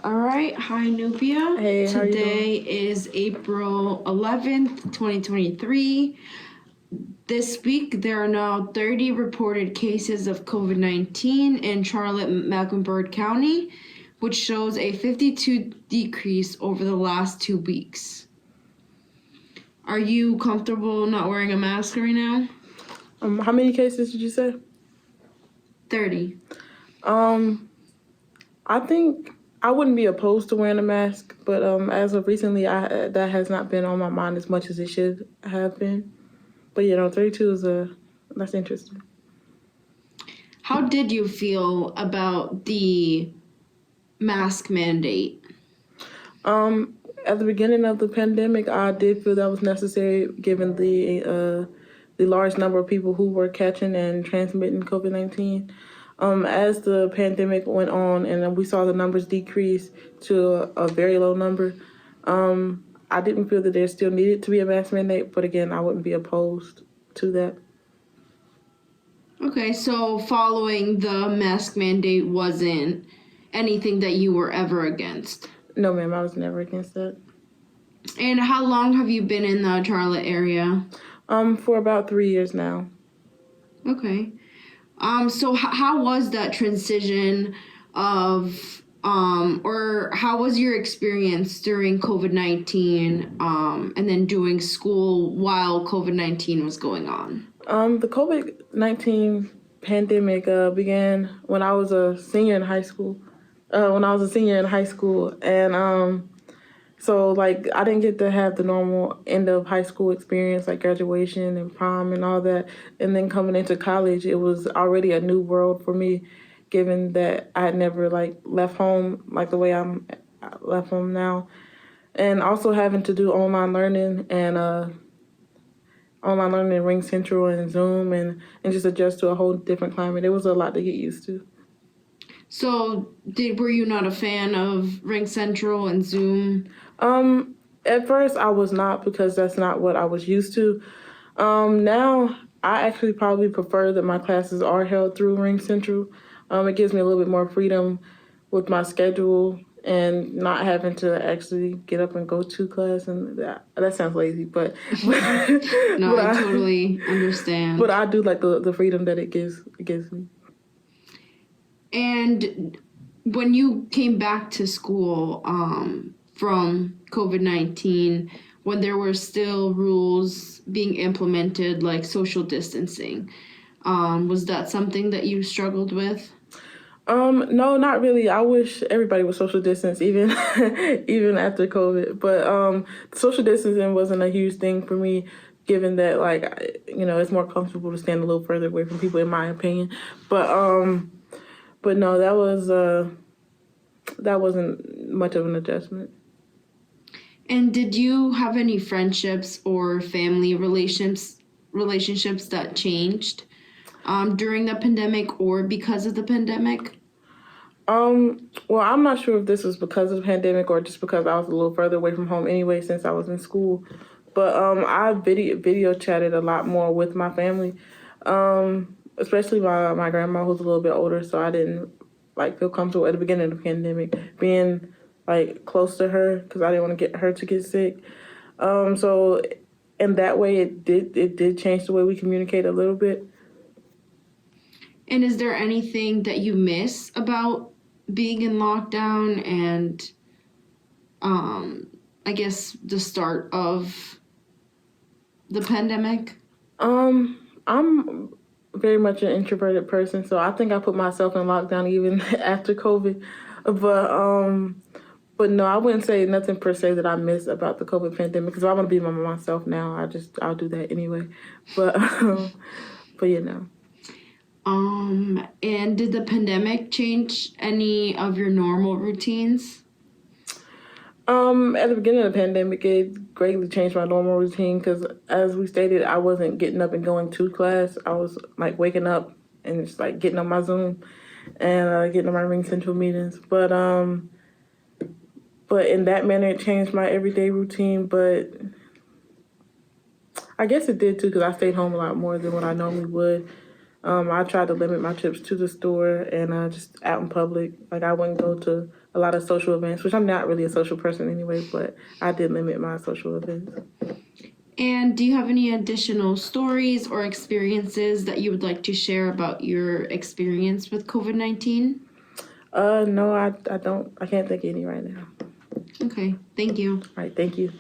All right. Hi, Nu'bia. Hey, how you doing? Today is April 11th, 2023. This week, there are now 30 reported cases of COVID-19 in Charlotte-Mecklenburg County, which shows a 52 decrease over the last 2 weeks. Are you comfortable not wearing a mask right now? How many cases did you say? 30. I think I wouldn't be opposed to wearing a mask, but as of recently, that has not been on my mind as much as it should have been. But 32 that's interesting. How did you feel about the mask mandate? At the beginning of the pandemic, I did feel that was necessary given the large number of people who were catching and transmitting COVID-19. As the pandemic went on and we saw the numbers decrease to a very low number, I didn't feel that there still needed to be a mask mandate, but again, I wouldn't be opposed to that. Okay, so following the mask mandate wasn't anything that you were ever against? No, ma'am, I was never against that. And how long have you been in the Charlotte area? For about 3 years now. Okay. So how was that transition of, or how was your experience during COVID-19, and then doing school while COVID-19 was going on? The COVID-19 pandemic began when I was a senior in high school. And so like I didn't get to have the normal end of high school experience like graduation and prom and all that. And then coming into college, it was already a new world for me, given that I had never like left home like the way I left home now, and also having to do online learning in Ring Central and Zoom and just adjust to a whole different climate. It was a lot to get used to. So were you not a fan of Ring Central and Zoom? At first I was not, because that's not what I was used to. Now I actually probably prefer that my classes are held through Ring Central. It gives me a little bit more freedom with my schedule and not having to actually get up and go to class, and that sounds lazy, but No, I totally understand. But I do like the freedom that it gives me. And when you came back to school from COVID-19, when there were still rules being implemented like social distancing, was that something that you struggled with? No, not really. I wish everybody would social distance even even after COVID. But social distancing wasn't a huge thing for me, given that it's more comfortable to stand a little further away from people, in my opinion. But no, that wasn't much of an adjustment. And did you have any friendships or family relationships that changed during the pandemic or because of the pandemic? Well, I'm not sure if this was because of the pandemic or just because I was a little further away from home anyway since I was in school. But I video chatted a lot more with my family, especially my grandma, who's a little bit older, so I didn't feel comfortable at the beginning of the pandemic being close to her because I didn't want to get her to get sick. So in that way, it did change the way we communicate a little bit. And is there anything that you miss about being in lockdown and I guess the start of the pandemic? I'm very much an introverted person, so I think I put myself in lockdown even after COVID. But no, I wouldn't say nothing per se that I miss about the COVID pandemic, because I want to be myself now. I'll do that anyway. But And did the pandemic change any of your normal routines? At the beginning of the pandemic, it greatly changed my normal routine because, as we stated, I wasn't getting up and going to class. I was waking up and just getting on my Zoom and getting on my Ring Central meetings. But in that manner, it changed my everyday routine. But I guess it did too, because I stayed home a lot more than what I normally would. I tried to limit my trips to the store and just out in public. I wouldn't go to a a lot of social events, which I'm not really a social person anyway, but I did limit my social events. And do you have any additional stories or experiences that you would like to share about your experience with COVID-19? No, I don't. I can't think of any right now. Okay, thank you. All right, thank you.